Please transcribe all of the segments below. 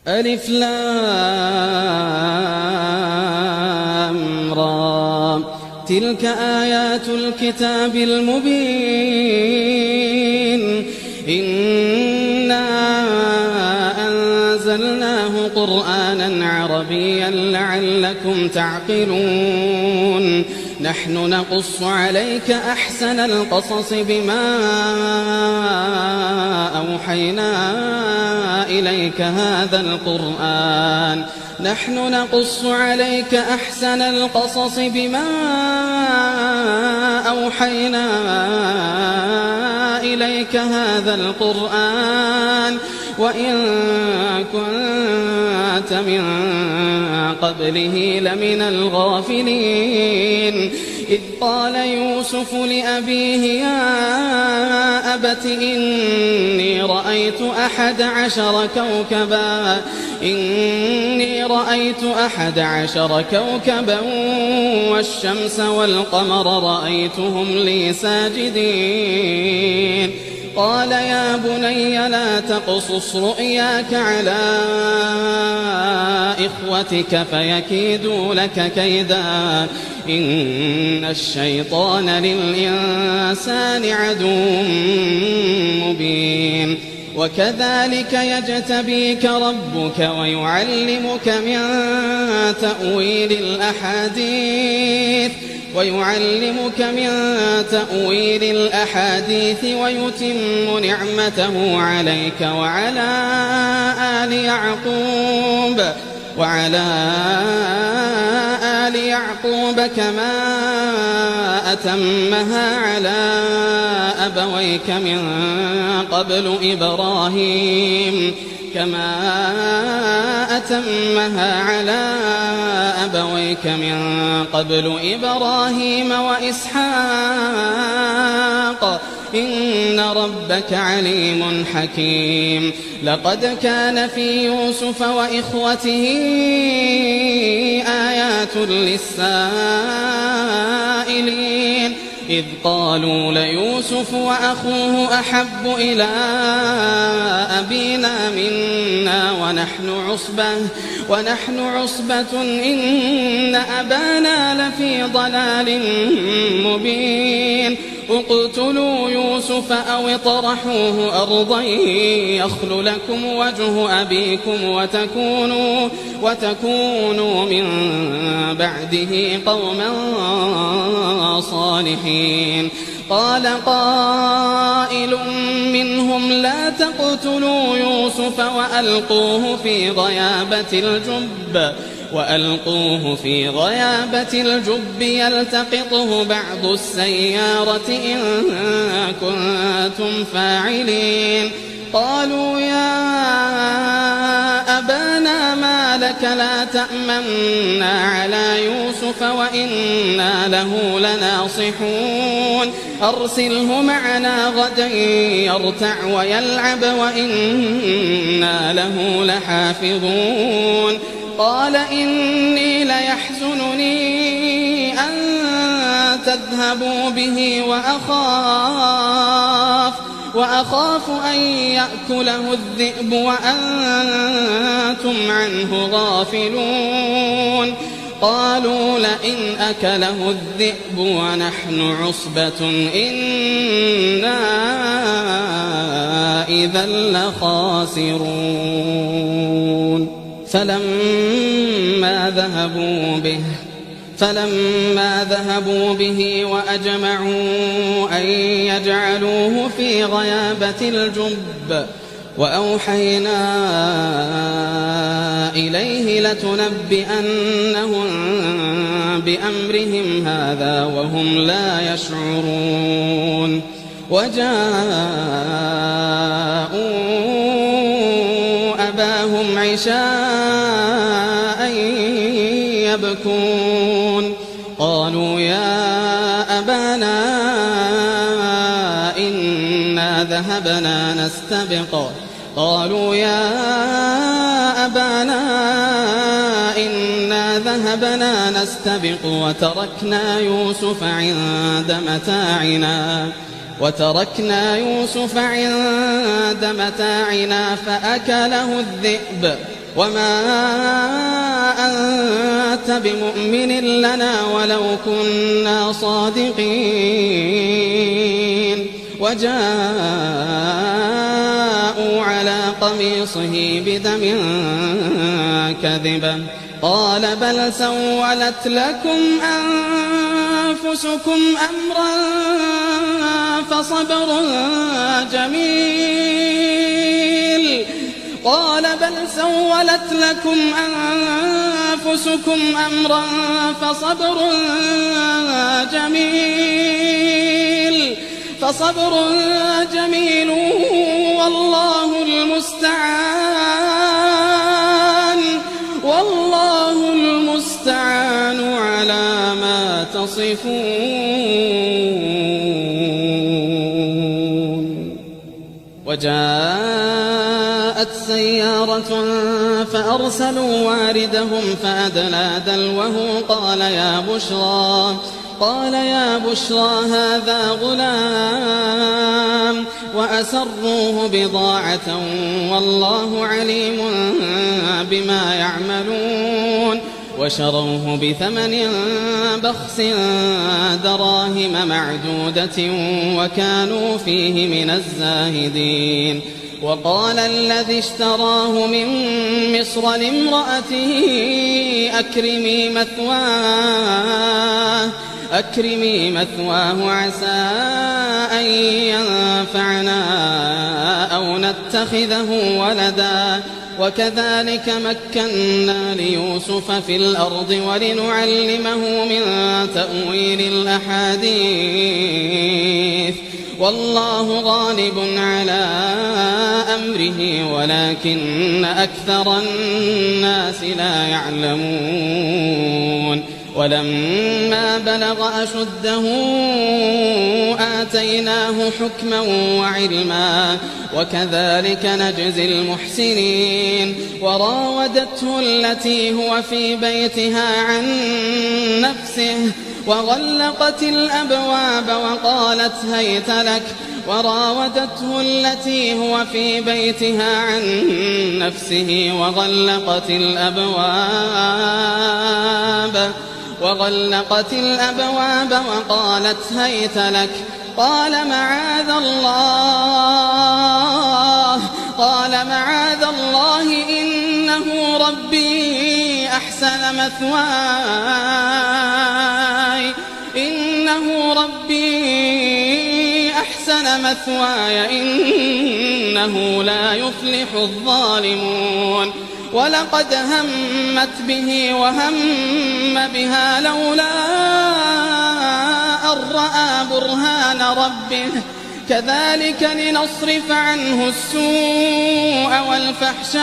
ألف لام را تلك آيات الكتاب المبين إنا أنزلناه قرآنا عربيا لعلكم تعقلون نحن نقص عليك أحسن القصص بما أوحينا إليك هذا القرآن نحن نقص عليك أحسن القصص بما أوحينا إليك هذا القرآن وإن كنت من قبله لمن الغافلين إذ قال يوسف لأبيه يا أبت إني رأيت 11 كوكبا والشمس والقمر رأيتهم لي ساجدين قال يا بني لا تقصص رؤياك على إخوتك فيكيدوا لك كيدا إن الشيطان للإنسان عدو مبين وكذلك يجتبيك ربك ويعلمك من تأويل الأحاديث ويتم نعمته عليك وعلى آل يعقوب كما أتمها على أبويك من قبل إبراهيم وإسحاق إن ربك عليم حكيم لقد كان في يوسف وإخوته آيات للسائلين إذ قالوا ليوسف وأخوه أحب إلى أبينا منا ونحن عصبة إن أبانا لفي ضلال مبين اقتلوا يوسف أو اطرحوه أرضا يخل لكم وجه أبيكم وتكونوا من بعده قوما صالحين قال قائل منهم لا تقتلوا يوسف وألقوه في غيابة الجب يلتقطه بعض السيارة إن كنتم فاعلين قالوا يا أبانا ما لك لا تأمنا على يوسف وإنا له لناصحون أرسله معنا غدا يرتع ويلعب وإنا له لحافظون قال إني ليحزنني أن تذهبوا به وأخاف أن يأكله الذئب وأنتم عنه غافلون قالوا لئن أكله الذئب ونحن عصبة إنا إذا لخاسرون فلما ذهبوا به وأجمعوا أن يجعلوه في غيابة الجب وأوحينا إليه لتنبئنهم بأمرهم هذا وهم لا يشعرون وجاءوا أباهم عشاء يبكون قالوا يا أبانا إنا ذهبنا نستبق وتركنا يوسف عند متاعنا فأكله الذئب وما أنت بمؤمن لنا ولو كنا صادقين وجاءوا على قميصه بدم كذبا قال بل سولت لكم أنفسكم أمرا فصبر جميل قال بل سولت لكم أنفسكم أمرا فصبر جميل والله المستعان على ما تصفون. وجاءت سيارة فأرسلوا واردهم فأدلى دلوه قال يا بشرى هذا غلام وأسروه بضاعة والله عليم بما يعملون وشروه بثمن بخس دراهم معدودة وكانوا فيه من الزاهدين. وقال الذي اشتراه من مصر لامرأته أكرمي مثواه عسى أن ينفعنا أو نتخذه ولدا وكذلك مكنا ليوسف في الأرض ولنعلمه من تأويل الأحاديث والله غالب على أمره ولكن أكثر الناس لا يعلمون. ولما بلغ أشده آتيناه حكما وعلما وكذلك نجزي المحسنين. وراودته التي هو في بيتها عن نفسه وغلقت الأبواب وقالت هيت لك وراودته التي هو في بيتها عن نفسه وغلقت الأبواب وقالت هيت لك قال معاذ الله إنه ربي أحسن مثواي إنه لا يفلح الظالمون. ولقد همت به وهم بها لولا أن رأى برهان ربه كذلك لنصرف عنه السوء والفحشاء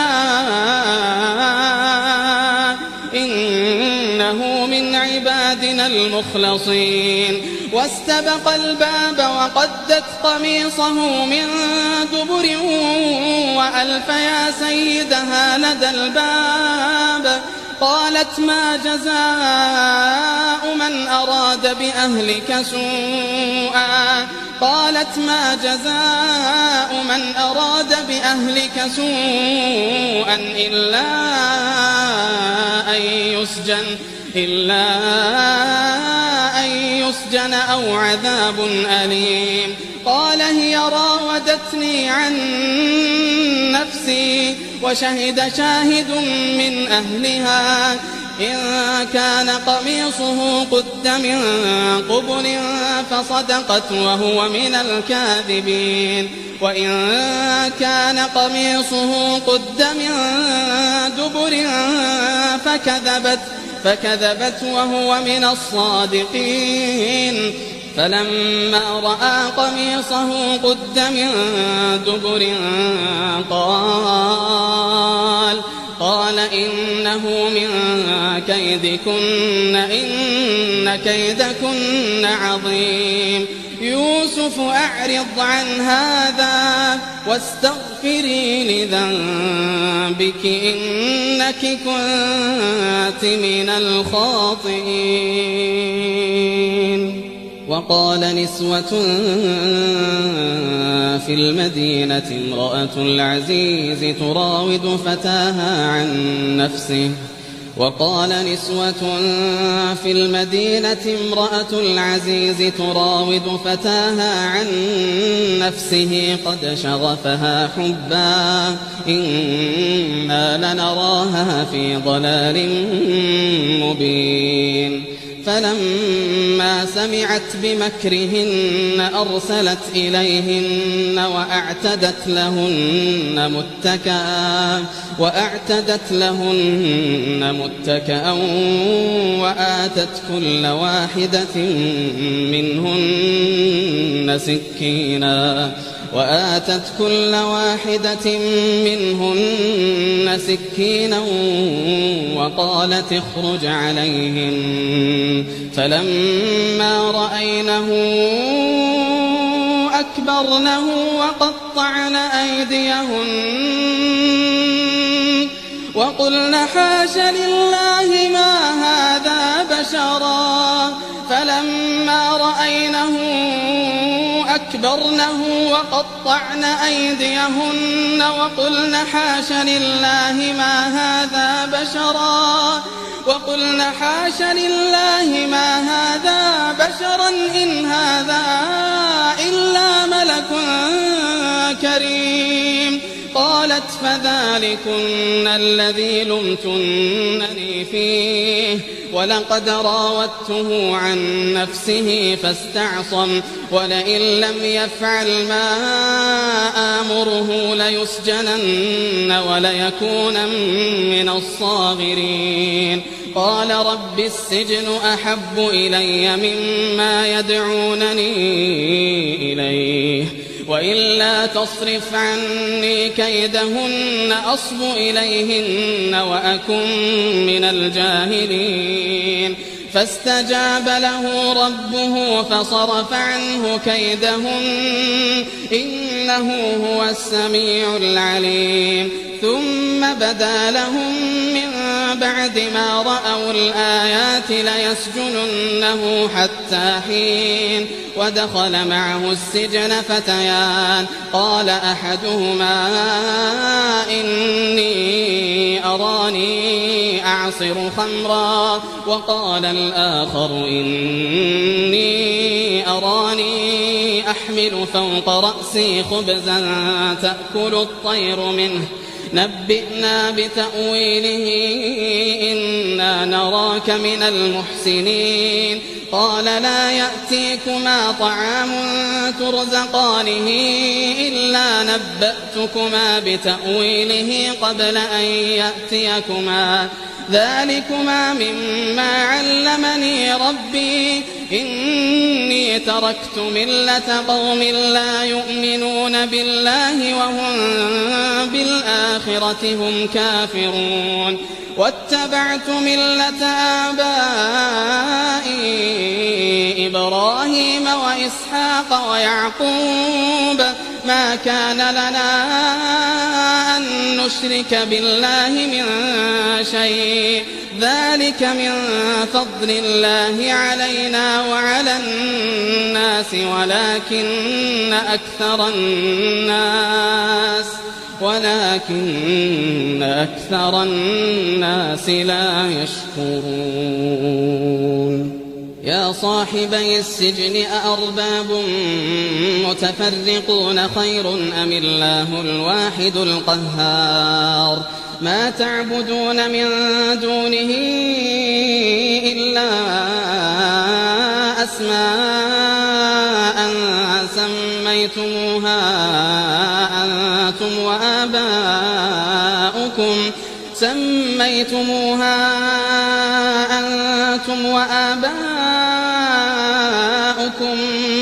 إنه من عبادنا المخلصين. واستبق الباب وقدت قميصه من دبر وألف يا سيدها لدى الباب قالت ما جزاء من أراد بأهلك سوءا إلا أن يسجن أو عذاب أليم. قال هي راودتني عن نفسي وشهد شاهد من أهلها إن كان قميصه قد من قبل فصدقت وهو من الكاذبين وإن كان قميصه قد من دبر فكذبت وهو من الصادقين. فلما رأى قميصه قد من دبر قال إنه من كيدكن إن كيدكن عظيم. يوسف أعرض عن هذا واستغفري لذنبك إنك كنت من الخاطئين. وقال نسوة في المدينة امرأة العزيز تراود فتاها عن نفسه قد شغفها حبا إنا لنراها في ضلال مبين فلما سمعت بمكرهن أرسلت إليهن وأعتدت لهن متكأ وآتت كل واحدة منهن سكينا وقالت اخرج عليهن فلما رأينه أكبرنه وقطعن أيديهن وقلن حاش لله ما هذا بشرا فلما رأينه أكبرنه وقطعن أيديهن وقلن حاش لله ما هذا بشرا إن هذا إلا ملك كريم قالت فذلكن الذي لمتنني فيه ولقد راودته عن نفسه فاستعصم ولئن لم يفعل ما آمره ليسجنن وليكونن من الصاغرين قال رب السجن أحب إلي مما يدعونني إليه وإلا تصرف عني كيدهن أصب إليهن وأكن من الجاهلين فاستجاب له ربه فصرف عنه كيدهن إنه هو السميع العليم ثم بدا لهم من بعد ما رأوا الآيات ليسجننه حتى حين ودخل معه السجن فتيان قال أحدهما إني أراني أعصر خمرا وقال الآخر إني أراني أحمل فوق رأسي خبزا تأكل الطير منه نبئنا بتأويله إنا نراك من المحسنين قال لا يأتيكما طعام ترزقانه إلا نبأتكما بتأويله قبل أن يأتيكما ذلكما مما علمني ربي إني تركت ملة قوم لا يؤمنون بالله وهم بالآخرة هم كافرون واتبعت ملة آبائي إبراهيم وإسحاق ويعقوب ما كان لنا أن نشرك بالله من شيء ذلك من فضل الله علينا وعلى الناس ولكن أكثر الناس لا يشكرون يا صاحبي السجن أأرباب متفرقون خير أم الله الواحد القهار ما تعبدون من دونه إلا أسماء سميتموها أنتم وآباؤكم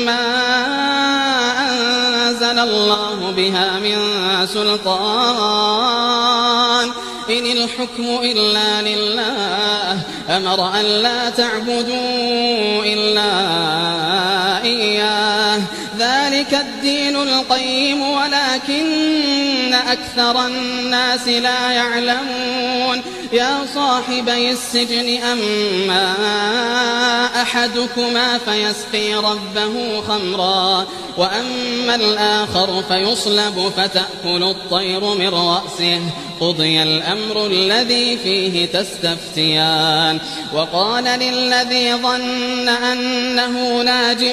ما أنزل الله بها من سلطان إن الحكم إلا لله أمر أن لا تعبدوا إلا إياه ذلك الدين القيم ولكن أكثر الناس لا يعلمون يا صاحبي السجن أما أحدكما فيسقي ربه خمرا وأما الآخر فيصلب فتأكل الطير من رأسه قضي الأمر الذي فيه تستفتيان وقال للذي ظن أنه ناج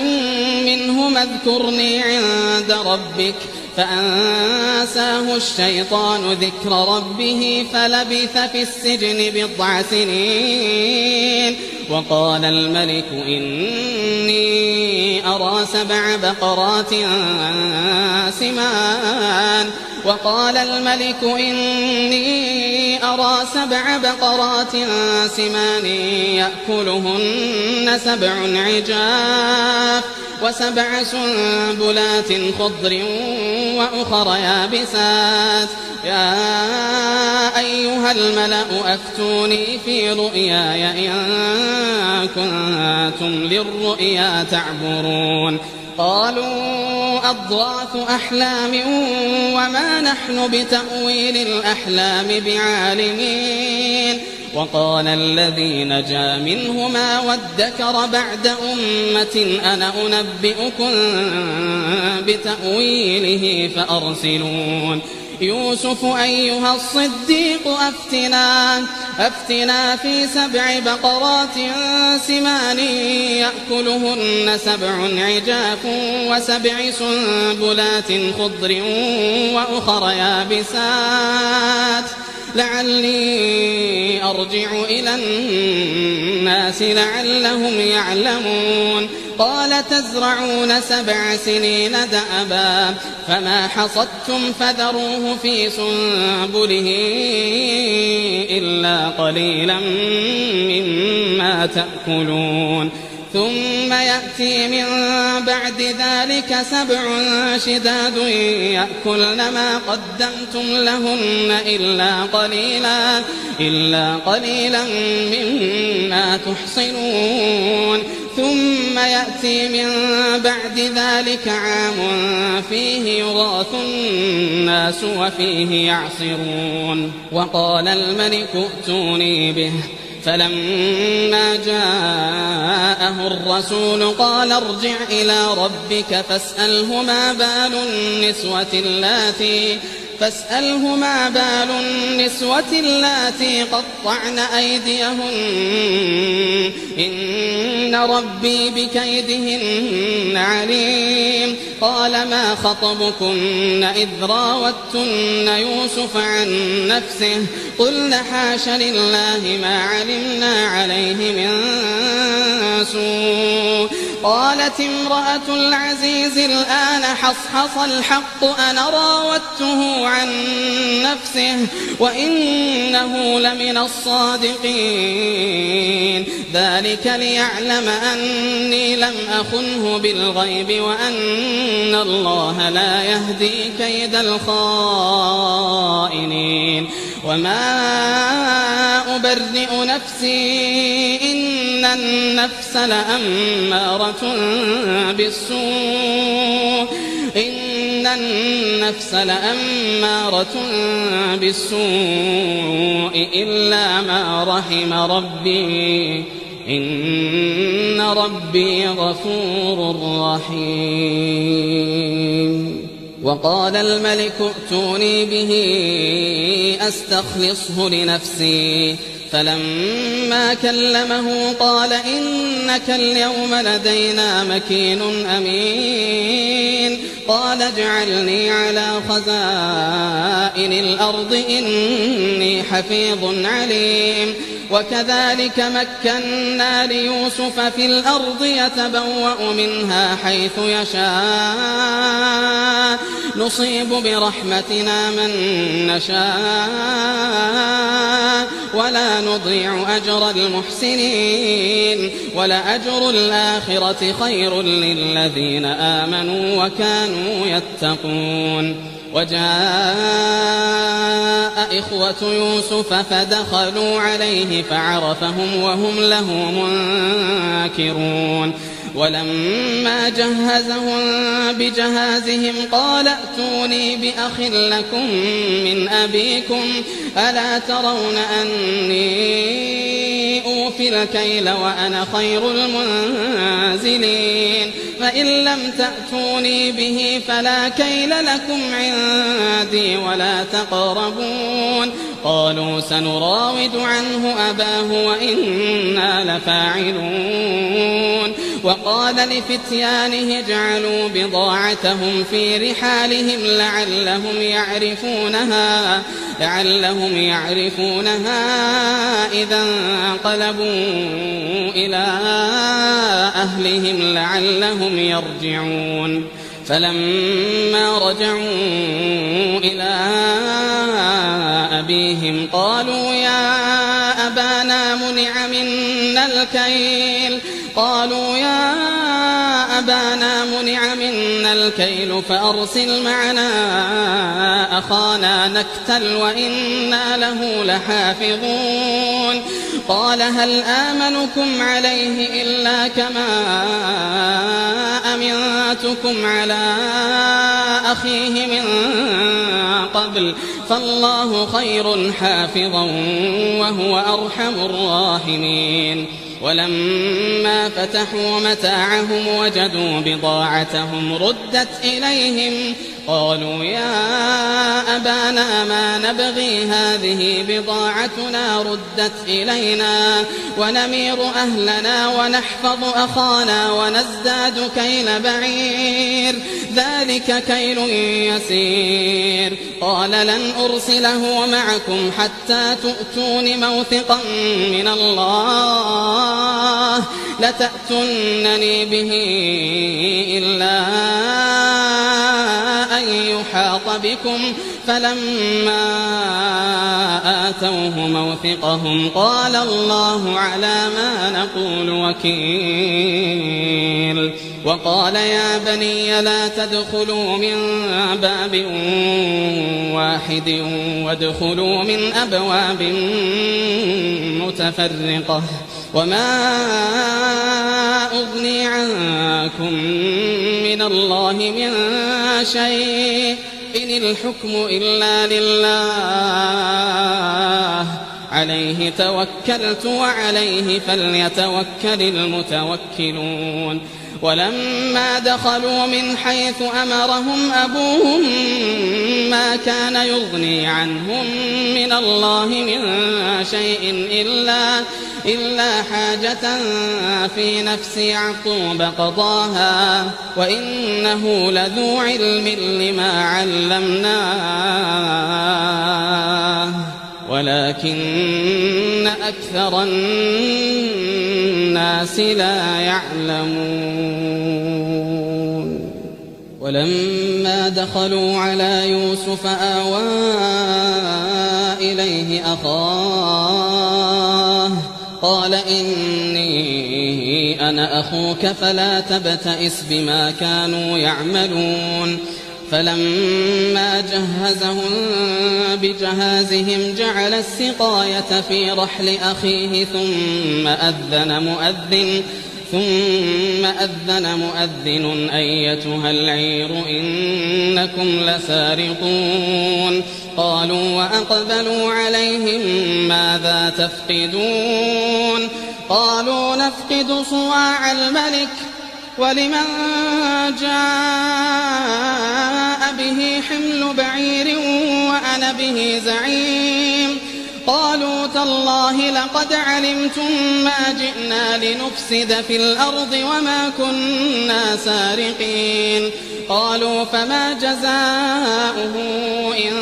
منهما اذكرني عند ربك فأنساه الشيطان ذكر ربه فلبث في السجن 9 سنين وقال الملك إني أرى 7 بقرات سمان يأكلهن 7 عجاف و7 سنبلات خضر وأخر يابسات يا أيها الملأ أفتوني في رؤياي إن كنتم للرؤيا تعبرون قالوا أضغاث أحلام وما نحن بتأويل الأحلام بعالمين وقال الذي نجا منهما وادكر بعد أمة أنا أنبئكم بتأويله فأرسلون يوسف أيها الصديق أفتنا في 7 بقرات سمان يأكلهن 7 عجاف و7 سنبلات خضر وأخر يابسات لعلي أرجع إلى الناس لعلهم يعلمون قال تزرعون 7 سنين دأبا فما حصدتم فذروه في سنبله إلا قليلا مما تأكلون ثم يأتي من بعد ذلك 7 شداد يأكلن ما قدمتم لهن إلا قليلا مما تحصنون ثم يأتي من بعد ذلك عام فيه يغاث الناس وفيه يعصرون وقال الملك ائتوني به فلما جاءه الرسول قال ارجع إلى ربك فاسأله ما بال النسوة اللاتي قطعن أيديهن إن ربي بكيدهن عليم قال ما خطبكن إذ راوتن يوسف عن نفسه قلن حاش لله ما علمنا عليه من سوء قالت امرأة العزيز الآن حصحص الحق أنا راودته عن نفسه وإنه لمن الصادقين ذلك ليعلم أني لم أخنه بالغيب وأن الله لا يهدي كيد الخائنين وما أبرئ نفسي إن النفس لأمارة بالسوء إلا ما رحم ربي إن ربي غفور رحيم وقال الملك ائتوني به أستخلصه لنفسي فلما كلمه قال إنك اليوم لدينا مكين أمين قال اجعلني على خزائن الأرض إني حفيظ عليم وكذلك مكنا ليوسف في الأرض يتبوأ منها حيث يشاء نصيب برحمتنا من نشاء ولا نضيع أجر المحسنين ولأجر الآخرة خير للذين آمنوا وكانوا يتقون وجاء إخوة يوسف فدخلوا عليه فعرفهم وهم له منكرون ولما جهزهم بجهازهم قال ائتوني بأخ لكم من أبيكم ألا ترون أني أوفي الكيل وأنا خير المنزلين فإن لم تأتوني به فلا كيل لكم عندي ولا تقربون قالوا سنراود عنه أباه وإنا لفاعلون وقال لفتيانه اجعلوا بضاعتهم في رحالهم لعلهم يعرفونها إذا انقلبوا إلى أهلهم لعلهم يرجعون فلما رجعوا إلى أبيهم قالوا يا أبانا منع منا الكيل فأرسل معنا أخانا نكتل وإنا له لحافظون قال هل آمنكم عليه إلا كما أمنتكم على أخيه من قبل فالله خير حافظا وهو أرحم الراحمين ولما فتحوا متاعهم وجدوا بضاعتهم ردت إليهم قالوا يا أبانا ما نبغي هذه بضاعتنا ردت إلينا ونمير أهلنا ونحفظ أخانا ونزداد كيل بعير ذلك كيل يسير قال لن أرسله معكم حتى تؤتون موثقا من الله لتأتونني به إلا أن يحاط بكم فلما آتوه موثقهم قال الله على ما نقول وكيل وقال يا بني لا تدخلوا من باب واحد وادخلوا من أبواب متفرقة وما أغني عنكم من الله من شيء إن الحكم إلا لله عليه توكلت وعليه فليتوكل المتوكلون ولما دخلوا من حيث أمرهم أبوهم ما كان يغني عنهم من الله من شيء إلا حاجة في نفس يعقوب قضاها وإنه لذو علم لما علمناه ولكن أكثر الناس لا يعلمون ولما دخلوا على يوسف آوى إليه أخاه قال إني أنا أخوك فلا تبتئس بما كانوا يعملون فلما جهزهم بجهازهم جعل السقاية في رحل أخيه ثم أذن مؤذن أيتها العير إنكم لسارقون قالوا وأقبلوا عليهم ماذا تفقدون قالوا نفقد صواع الملك ولمن جاء به حمل بعير وأنا به زعيم قالوا تالله لقد علمتم ما جئنا لنفسد في الأرض وما كنا سارقين قالوا فما جزاؤه إن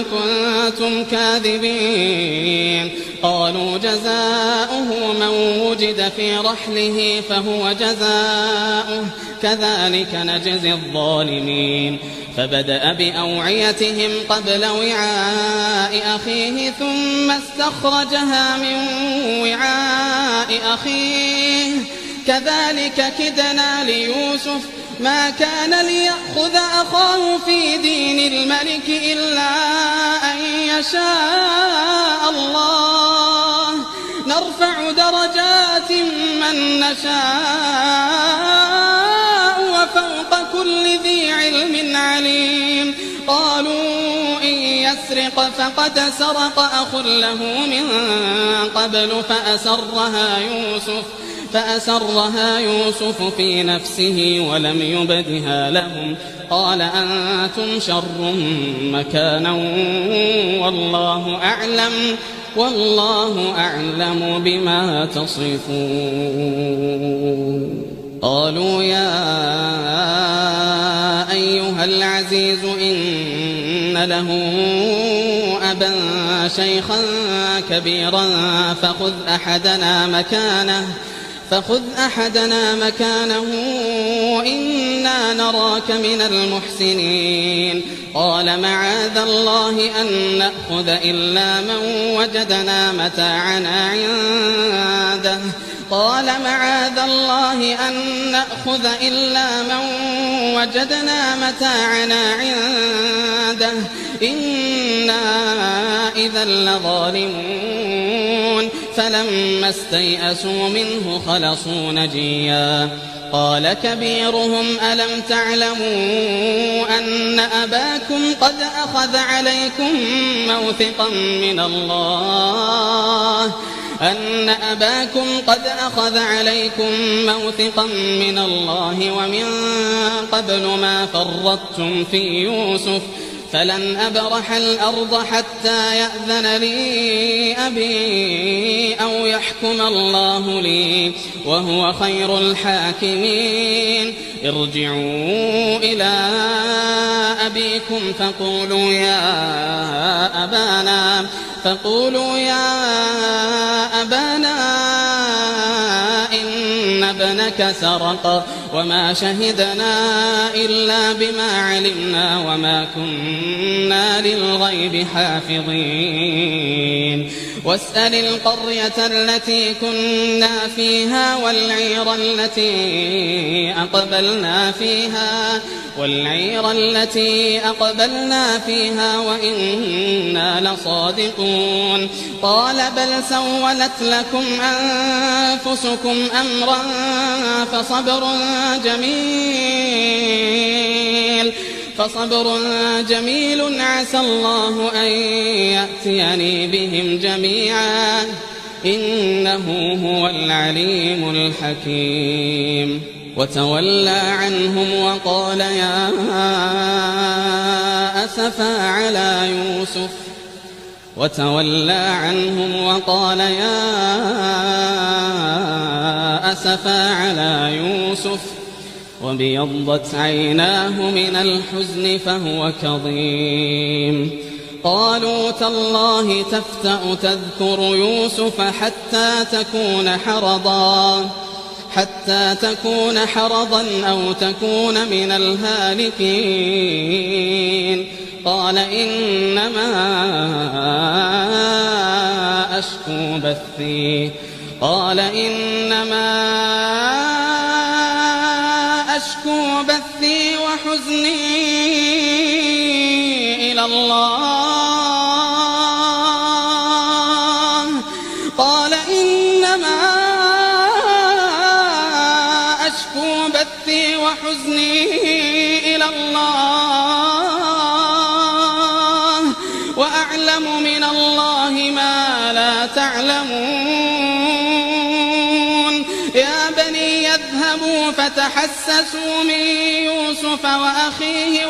كنتم كاذبين قالوا جزاؤه من وجد في رحله فهو جزاؤه كذلك نجزي الظالمين فبدأ بأوعيتهم قبل وعاء أخيه ثم استخرجها من وعاء أخيه كذلك كدنا ليوسف ما كان ليأخذ أخاه في دين الملك إلا أن يشاء الله نرفع درجات من من نشاء وفوق كل ذي علم عليم. قالوا إن يسرق فقد سرق أخ له من قبل فأسرها يوسف في نفسه ولم يبدها لهم. قال أنتم شر مكانا والله أعلم بما تصفون. قالوا يا أيها العزيز إن له أبا شيخا كبيرا فخذ أحدنا مكانه إنا نراك من المحسنين. قال معاذ الله أن نأخذ إلا من وجدنا متاعنا عنده إنا إذا لظالمون. فلما استيئسوا منه خلصوا نجيا. قال كبيرهم ألم تعلموا أن أباكم قد أخذ عليكم موثقا من الله ومن قبل ما فرطتم في يوسف فلن أبرح الأرض حتى يأذن لي أبي أو يحكم الله لي وهو خير الحاكمين. ارجعوا إلى أبيكم فقولوا يا أبانا إن ابنك سرق وما شهدنا إلا بما علمنا وما كنا للغيب حافظين. واسأل القرية التي كنا فيها والعير التي أقبلنا فيها وإنا لصادقون. قال بل سولت لكم أنفسكم أمرا فصبر جميل عسى الله أن يأتيني بهم جميعا إنه هو العليم الحكيم. وتولى عنهم وقال يا أسفا على يوسف وابيضت عيناه من الحزن فهو كظيم. قالوا تالله تفتأ تذكر يوسف حتى تكون حرضا أو تكون من الهالكين. قال إنما أشكو بثي وحزني إلى الله وأعلم من الله ما لا تعلمون. يا بني يذهبوا فتحسسوا من يوسف وأخيه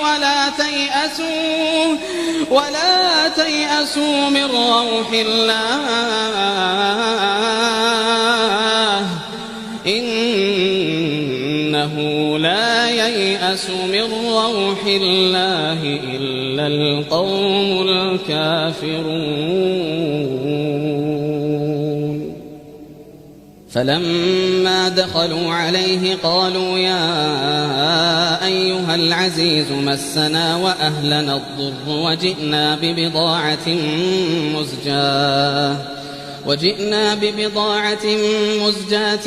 ولا تيأسوا من روح الله إنه لا ييأس من روح الله إلا القوم الكافرون. فلما دخلوا عليه قالوا يا أيها العزيز مسنا وأهلنا الضر وجئنا ببضاعة مزجاة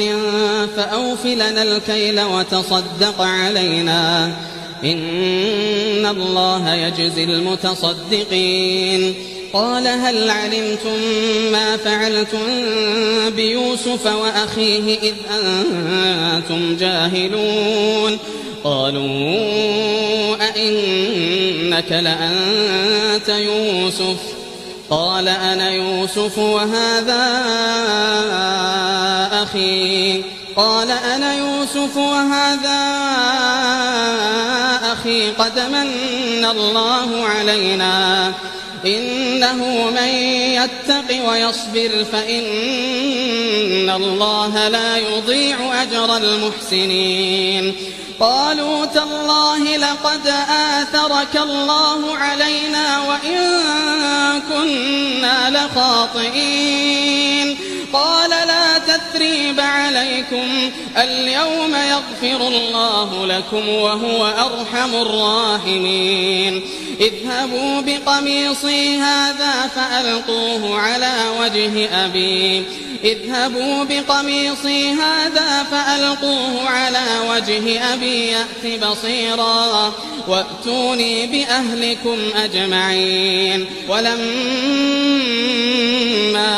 فأوف لنا الكيل وتصدق علينا إن الله يجزي المتصدقين. قال هل علمتم ما فعلتم بيوسف وأخيه إذ أنتم جاهلون قالوا أئنك لأنت يوسف قال أنا يوسف وهذا أخي قال أنا يوسف وهذا أخي قد من الله علينا إنه من يتق ويصبر فإن الله لا يضيع أجر المحسنين قالوا تالله لقد آثرك الله علينا وإن كنا لخاطئين قال لا تثريب عليكم اليوم يغفر الله لكم وهو أرحم الراحمين اذهبوا بقميصي هذا فألقوه على وجه أبي يأت بصيرا وأتوني بأهلكم أجمعين ولما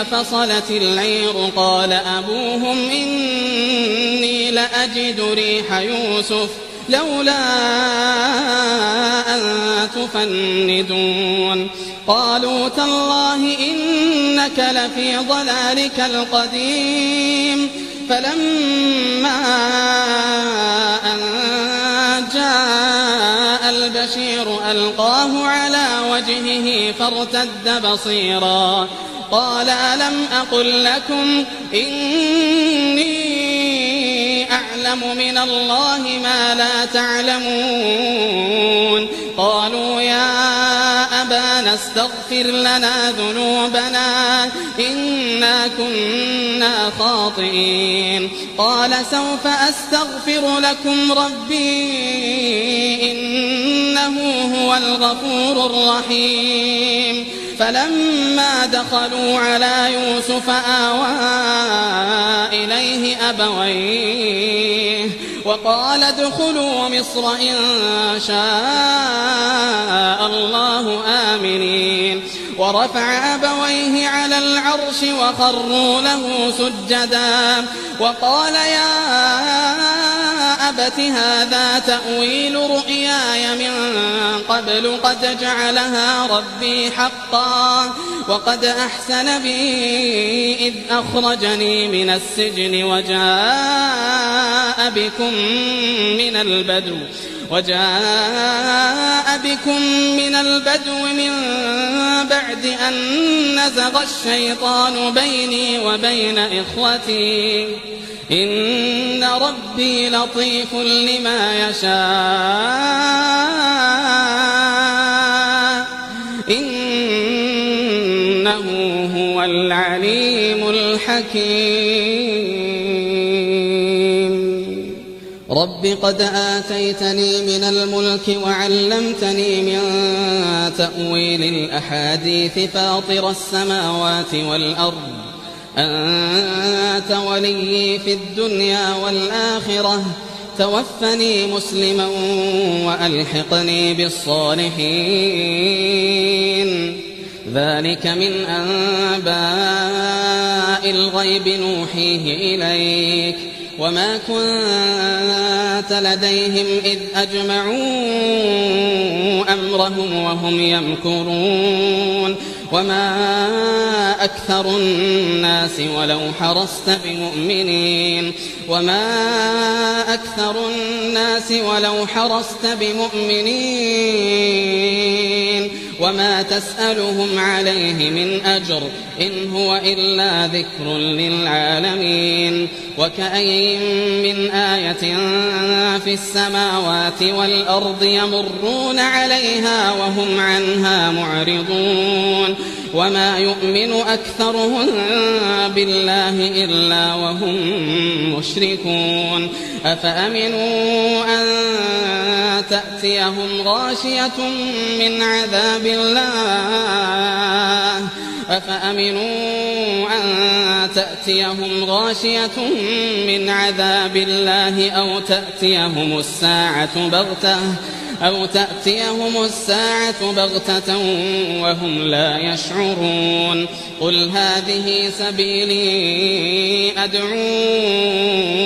فصلت العير قال أبوهم إني لأجد ريح يوسف لولا أن تفندون قالوا تالله إنك لفي ضلالك القديم فلما أن جاء البشير ألقاه على وجهه فارتد بصيرا قال ألم أقل لكم إني أعلم من الله ما لا تعلمون قالوا يا أبانا استغفر لنا ذنوبنا إنا كنا خاطئين قال سوف أستغفر لكم ربي إنه هو الغفور الرحيم فلما دخلوا على يوسف آوى إليه أبويه وقال ادخلوا مصر إن شاء الله آمنين ورفع أبويه على العرش وخروا له سجدا وقال يا أبت هذا تأويل رؤياي من قبل قد جعلها ربي حقا وقد أحسن بي إذ أخرجني من السجن وجاء بكم من البدو من بعد أن نزغ الشيطان بيني وبين إخوتي إن ربي لطيف لما يشاء إنه هو العليم الحكيم رب قد آتيتني من الملك وعلمتني من تأويل الأحاديث فاطر السماوات والأرض أنت ولي في الدنيا والآخرة توفني مسلما وألحقني بالصالحين ذلك من أنباء الغيب نوحيه إليك وما كنت لديهم إذ أجمعوا أمرهم وهم يمكرون وما أكثر الناس ولو حرصت بمؤمنين وما تسألهم عليه من أجر إن هو إلا ذكر للعالمين وكأين من آية في السماوات والأرض يمرون عليها وهم عنها معرضون وما يؤمن أكثرهم بالله إلا وهم مشركون أفأمنوا أن تأتيهم غاشية من عذاب الله أو تأتيهم الساعة بغتة أو تأتيهم الساعة بغتة وهم لا يشعرون قل هذه سبيلي أدعو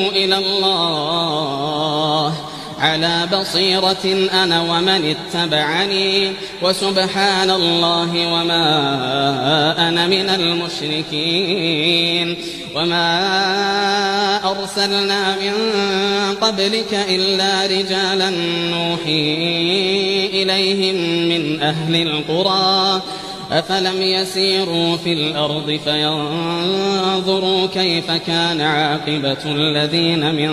إلى الله على بصيرة أنا ومن اتبعني وسبحان الله وما أنا من المشركين وما أرسلنا من قبلك إلا رجالا نوحي إليهم من أهل القرى أفلم يسيروا في الأرض فينظروا كيف كان عاقبة الذين من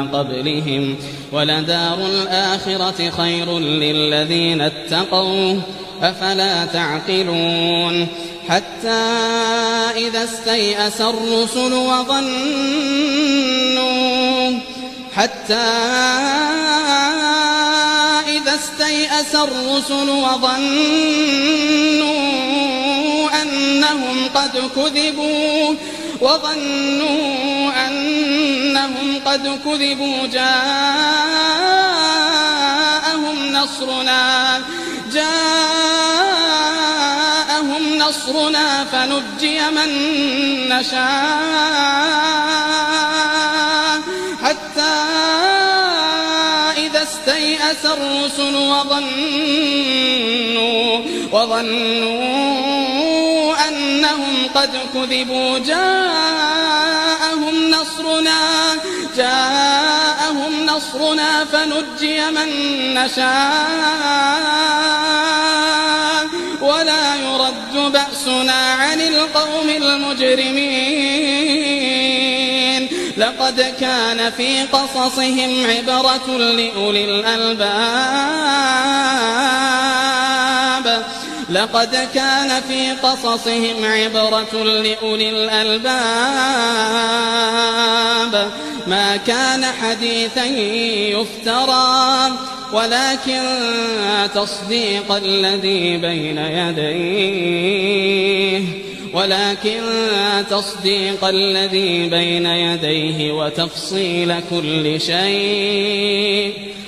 قبلهم ولدار الآخرة خير للذين اتقوا أفلا تعقلون حتى إذا استيأس الرسل وظنوا أنهم قد كذبوا جاءهم نصرنا فنجي من نشاء حتى إذا استيأس الرسل وظنوا أنهم قد كذبوا جاءهم نصرنا فنجي من نشاء ولا يرد بأسنا عن القوم المجرمين لقد كان في قصصهم عبرة لأولي الألباب ما كان حديثا يفترى ولكن تصديق الذي بين يديه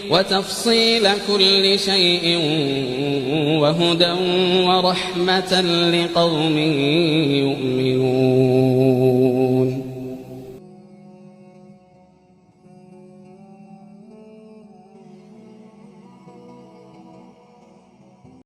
وتفصيل كل شيء وهدى ورحمة لقوم يؤمنون.